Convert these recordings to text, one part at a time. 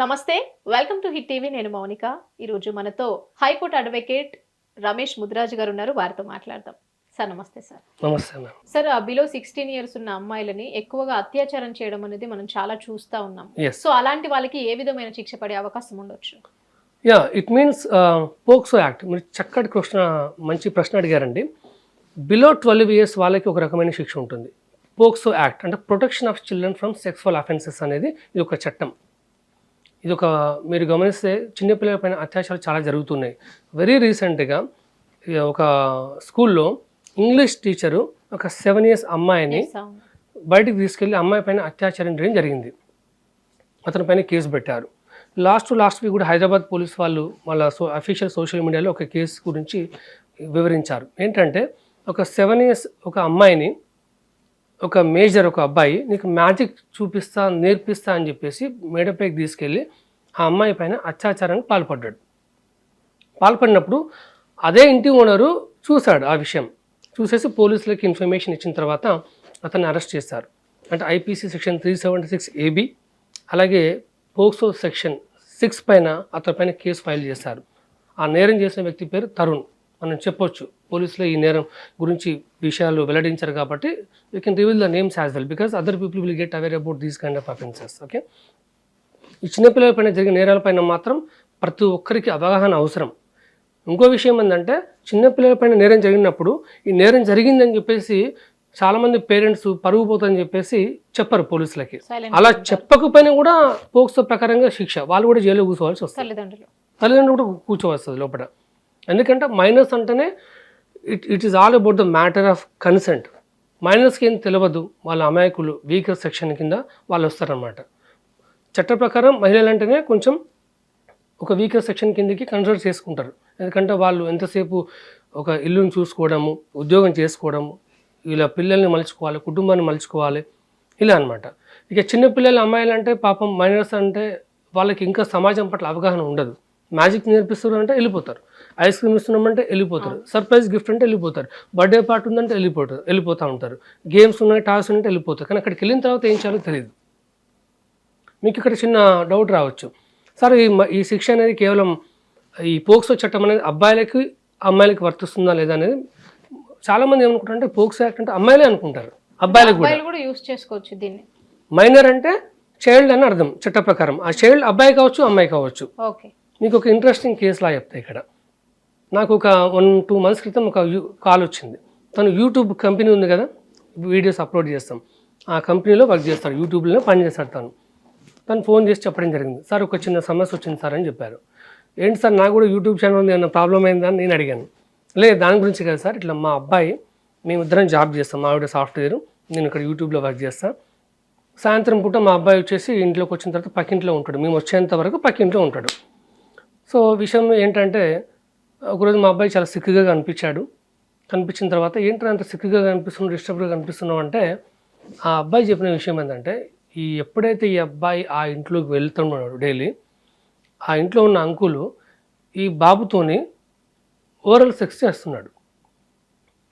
నమస్తే, welcome to hit TV. నేను మౌనిక. ఈరోజు మనతో హైకోర్టు అడ్వకేట్ రమేష్ ముదిరాజు గారు ఉన్నారు. వారితో మాట్లాడదాం. సార్ నమస్తే. సార్ నమస్తే మ్యామ్. సార్, బిలో 16 ఇయర్స్ ఉన్న అమ్మాయిలని ఎక్కువగా అత్యాచారం చేయడం అనేది మనం చాలా చూస్తా ఉన్నాం. Yes. సో అలాంటి వాళ్ళకి ఏ విధమైన శిక్ష పడే అవకాశం ఉండొచ్చు? It means POCSO act. మీరు చక్కటి మంచి ప్రశ్న అడిగారండి. బిలో 12 ఇయర్స్ వాళ్ళకి ఒక రకమైన శిక్ష ఉంటుంది. పోక్సో యాక్ట్ అంటే protection of children from sexual offences అనేది ఇది ఒక చట్టం. ఇది ఒక మీరు గమనిస్తే చిన్నపిల్లల పైన అత్యాచారాలు చాలా జరుగుతున్నాయి. వెరీ రీసెంట్గా ఒక స్కూల్లో ఇంగ్లీష్ టీచరు ఒక 7 ఇయర్స్ అమ్మాయిని బయటికి తీసుకెళ్ళి అమ్మాయి పైన అత్యాచారం చేయడం జరిగింది. అతని పైన కేసు పెట్టారు. లాస్ట్ వీక్ కూడా హైదరాబాద్ పోలీస్ వాళ్ళు వాళ్ళ అఫీషియల్ సోషల్ మీడియాలో ఒక కేసు గురించి వివరించారు. ఏంటంటే ఒక 7 ఇయర్స్ ఒక అమ్మాయిని ఒక మేజర్ ఒక అబ్బాయి నీకు మ్యాజిక్ నేర్పిస్తా అని చెప్పేసి మేడపైకి తీసుకెళ్ళి ఆ అమ్మాయి పైన అత్యాచారానికి పాల్పడినప్పుడు అదే ఇంటి ఓనరు చూశాడు. ఆ విషయం చూసేసి పోలీసులకి ఇన్ఫర్మేషన్ ఇచ్చిన తర్వాత అతన్ని అరెస్ట్ చేశారు. అంటే ఐపీసీ సెక్షన్ 376 AB అలాగే పోక్సో సెక్షన్ 6 పైన అతని పైన కేసు ఫైల్ చేశారు. ఆ నేరం చేసిన వ్యక్తి పేరు తరుణ్. మనం చెప్పొచ్చు పోలీసులు ఈ నేరం గురించి విషయాలు వెల్లడించారు కాబట్టి you can reveal the names as well because other people will get aware about these kind of offences. Okay, ఈ చిన్నపిల్లల పైన జరిగిన నేరాలపైన మాత్రం ప్రతి ఒక్కరికి అవగాహన అవసరం. ఇంకో విషయం ఏంటంటే చిన్నపిల్లల పైన నేరం జరిగినప్పుడు ఈ నేరం జరిగిందని చెప్పేసి చాలామంది పేరెంట్స్ పరుగు పోతుందని చెప్పేసి చెప్పరు పోలీసులకి. అలా చెప్పకపోయినా కూడా పోక్సో ప్రకారంగా శిక్ష, వాళ్ళు కూడా జైల్లో కూర్చోవాల్సి వస్తుంది. తల్లిదండ్రులు కూడా కూర్చోవస్తుంది లోపల. ఎందుకంటే మైనర్స్ అంటేనే it is all about the matter of consent. మైనర్స్కి ఏం తెలియదు, వాళ్ళ అమాయకులు, వీకర్ సెక్షన్ కింద వాళ్ళు వస్తారనమాట. చట్ట ప్రకారం మహిళలు అంటేనే కొంచెం ఒక వీకర్ సెక్షన్ కిందకి కన్సిడర్ చేసుకుంటారు. ఎందుకంటే వాళ్ళు ఎంతసేపు ఒక ఇల్లుని చూసుకోవడము, ఉద్యోగం చేసుకోవడము, ఇలా పిల్లల్ని మలుచుకోవాలి, కుటుంబాన్ని మలుచుకోవాలి, ఇలా అనమాట. ఇక చిన్నపిల్లల అమ్మాయిలు అంటే పాపం మైనర్స్ అంటే వాళ్ళకి ఇంకా సమాజం పట్ల అవగాహన ఉండదు. మ్యాజిక్ నేర్పిస్తారు అంటే వెళ్ళిపోతారు, ఐస్ క్రీమ్ ఇస్తున్నామంటే వెళ్ళిపోతారు, సర్ప్రైజ్ గిఫ్ట్ అంటే వెళ్ళిపోతారు, బర్త్డే పార్టీ ఉందంటే వెళ్ళిపోతూ ఉంటారు, గేమ్స్ ఉన్నాయి, టాస్క్ ఉంటే వెళ్ళిపోతారు. కానీ అక్కడికి వెళ్ళిన తర్వాత ఏం చేయాలో తెలియదు. మీకు ఇక్కడ చిన్న డౌట్ రావచ్చు, సార్ ఈ శిక్ష అనేది కేవలం ఈ పోక్సో చట్టం అనేది అబ్బాయిలకి అమ్మాయిలకి వర్తిస్తుందా లేదా అనేది చాలామంది ఏమనుకుంటారంటే పోక్సో యాక్ట్ అంటే అమ్మాయిలే అనుకుంటారు, అబ్బాయిలకు కూడా యూస్ చేసుకోవచ్చు దీన్ని. మైనర్ అంటే చైల్డ్ అని అర్థం చట్ట ప్రకారం. ఆ చైల్డ్ అబ్బాయి కావచ్చు, అమ్మాయి కావచ్చు. ఓకే, మీకు ఒక ఇంట్రెస్టింగ్ కేసులా చెప్తా. ఇక్కడ నాకు ఒక 1-2 months క్రితం ఒక కాల్ వచ్చింది. తను యూట్యూబ్ కంపెనీ ఉంది కదా, వీడియోస్ అప్లోడ్ చేస్తాం, ఆ కంపెనీలో వర్క్ చేస్తాడు, యూట్యూబ్లో పనిచేస్తాడు. తను ఫోన్ చేసి చెప్పడం జరిగింది, సార్ ఒక చిన్న సమస్య వచ్చింది సార్ అని చెప్పారు. ఏంటి సార్, నాకు కూడా యూట్యూబ్ ఛానల్ ఉంది, ఏమన్నా ప్రాబ్లం అయిందా అని నేను అడిగాను. లేదు దాని గురించి కదా సార్, ఇట్లా మా అబ్బాయి మేమిద్దరం జాబ్ చేస్తాం, మా ఆవిడ సాఫ్ట్వేర్, నేను ఇక్కడ యూట్యూబ్లో వర్క్ చేస్తాను. సాయంత్రం పూట మా అబ్బాయి వచ్చేసి ఇంట్లోకి వచ్చిన తర్వాత పక్కింట్లో ఉంటాడు, మేము వచ్చేంత వరకు పక్కింట్లో ఉంటాడు. సో విషయం ఏంటంటే ఒకరోజు మా అబ్బాయి చాలా సిక్కుగా కనిపించిన తర్వాత ఏంటంటే అంత సిక్కుగా కనిపిస్తున్నావు, డిస్టర్బ్గా కనిపిస్తున్నావు అంటే ఆ అబ్బాయి చెప్పిన విషయం ఏంటంటే ఎప్పుడైతే ఈ అబ్బాయి ఆ ఇంట్లోకి వెళ్తున్నాడు డైలీ, ఆ ఇంట్లో ఉన్న అంకులు ఈ బాబుతోని ఓరల్ సెక్స్ చేస్తున్నాడు.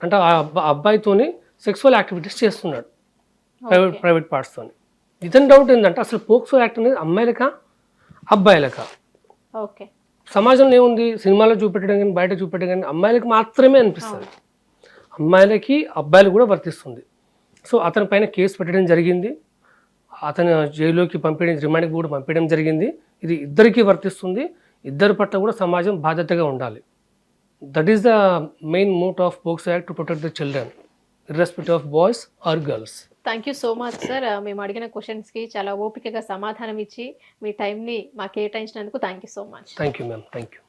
అంటే ఆ అబ్బాయితోని సెక్సువల్ యాక్టివిటీస్ చేస్తున్నాడు ప్రైవేట్ పార్ట్స్తోని. ఇతని డౌట్ ఏంటంటే అసలు పోక్సో యాక్ట్ అనేది అమ్మాయిలకా అబ్బాయిలకా? ఓకే, సమాజంలో ఏముంది, సినిమాలో చూపెట్టడం కానీ బయట చూపెట్టడం కానీ అమ్మాయిలకి మాత్రమే అనిపిస్తుంది, అమ్మాయిలకి అబ్బాయిలు కూడా వర్తిస్తుంది. సో అతని పైన కేసు పెట్టడం జరిగింది, అతను జైల్లోకి రిమాండ్కి కూడా పంపించడం జరిగింది. ఇది ఇద్దరికీ వర్తిస్తుంది, ఇద్దరి పట్ల కూడా సమాజం బాధ్యతగా ఉండాలి. That is the main motto of POCSO act, to protect the children irrespective of boys or girls. Thank you so much sir. మేము అడిగిన క్వశ్చన్స్కి చాలా ఓపికగా సమాధానం ఇచ్చి మీ టైంని మాకు కేటాయించినందుకు thank you so much. Thank you ma'am, thank you.